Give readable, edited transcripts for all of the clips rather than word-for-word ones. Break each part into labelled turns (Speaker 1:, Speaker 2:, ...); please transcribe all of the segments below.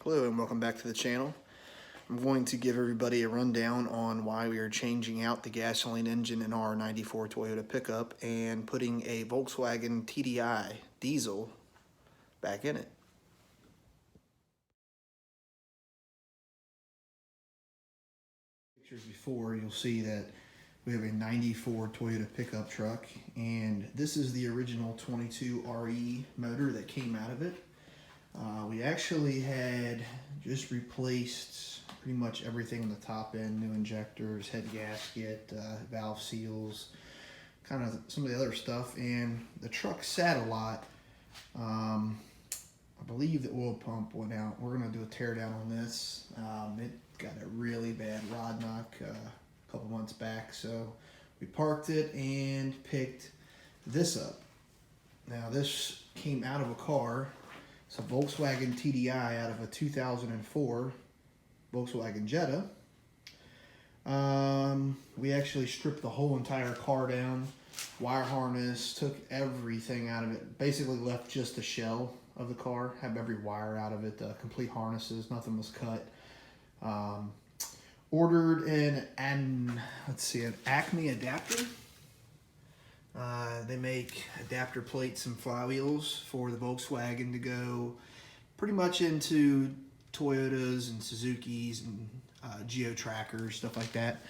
Speaker 1: Hello and welcome back to the channel. I'm going to give everybody a rundown on why we are changing out the gasoline engine in our 94 Toyota pickup and putting a Volkswagen TDI diesel back in it. Pictures before, you'll see that we have a 94 Toyota pickup truck, and this is the original 22 RE motor that came out of it. We actually had just replaced pretty much everything on the top end, new injectors, head gasket, valve seals, kind of some of the other stuff, and the truck sat a lot. I believe the oil pump went out. We're going to do a tear down on this. It got a really bad rod knock a couple months back, so we parked it and picked this up. Now this came out of a car. It's a Volkswagen TDI out of a 2004 Volkswagen Jetta. We actually stripped the whole entire car down, wire harness, took everything out of it, basically left just the shell of the car, have every wire out of it, complete harnesses, nothing was cut. Ordered an Acme adapter. They make adapter plates and flywheels for the Volkswagen to go pretty much into Toyotas and Suzukis and Geo trackers, stuff like that.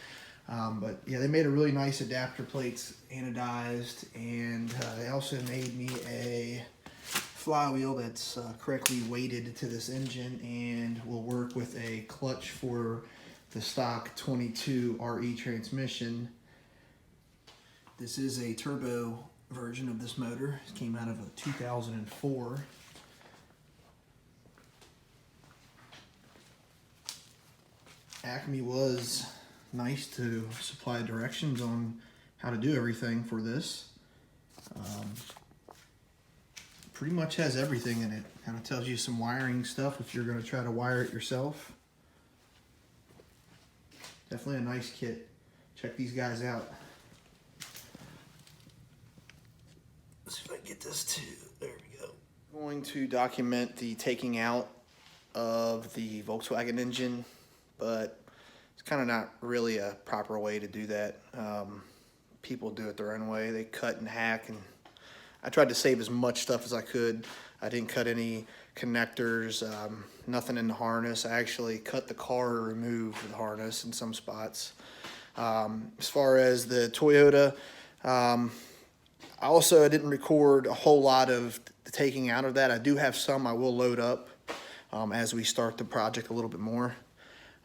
Speaker 1: But yeah, they made a really nice adapter plates, anodized, and they also made me a flywheel that's correctly weighted to this engine and will work with a clutch for the stock 22 RE transmission. This is a turbo version of this motor. It came out of a 2004. Acme was nice to supply directions on how to do everything for this. Pretty much has everything in it. Kind of tells you some wiring stuff if you're going to try to wire it yourself. Definitely a nice kit. Check these guys out. Let's see if I can get this too. There we go. I'm going to document the taking out of the Volkswagen engine, but it's kind of not really a proper way to do that. People do it their own way. They cut and hack, and I tried to save as much stuff as I could. I didn't cut any connectors, nothing in the harness. I actually cut the car to remove the harness in some spots. As far as the Toyota, I didn't record a whole lot of the taking out of that. I do have some I will load up as we start the project a little bit more.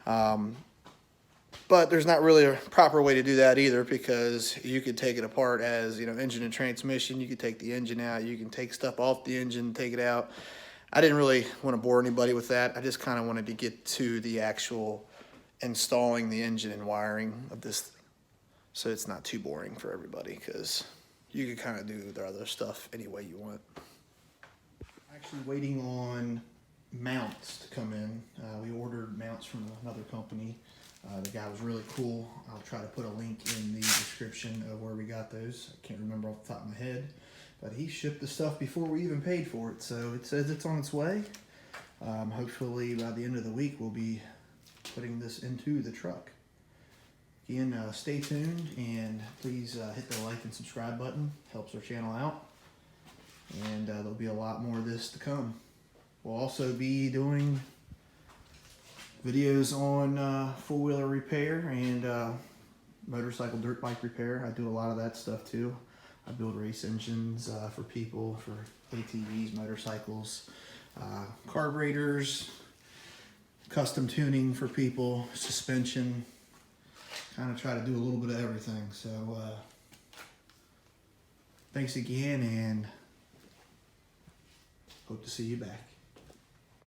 Speaker 1: But there's not really a proper way to do that either, because you could take it apart as, engine and transmission. You could take the engine out. You can take stuff off the engine, take it out. I didn't really want to bore anybody with that. I just kind of wanted to get to the actual installing the engine and wiring of this, so it's not too boring for everybody, because you can kind of do the other stuff any way you want. Actually waiting on mounts to come in. We ordered mounts from another company. The guy was really cool. I'll try to put a link in the description of where we got those. I can't remember off the top of my head, but he shipped the stuff before we even paid for it, so it says it's on its way. Hopefully by the end of the week we'll be putting this into the truck. Again, stay tuned, and please hit the like and subscribe button. Helps our channel out, and there'll be a lot more of this to come. We'll also be doing videos on four-wheeler repair and motorcycle dirt bike repair. I do a lot of that stuff too. I build race engines for people, for ATVs, motorcycles, carburetors, custom tuning for people, suspension. Kind of try to do a little bit of everything. So thanks again, and hope to see you back.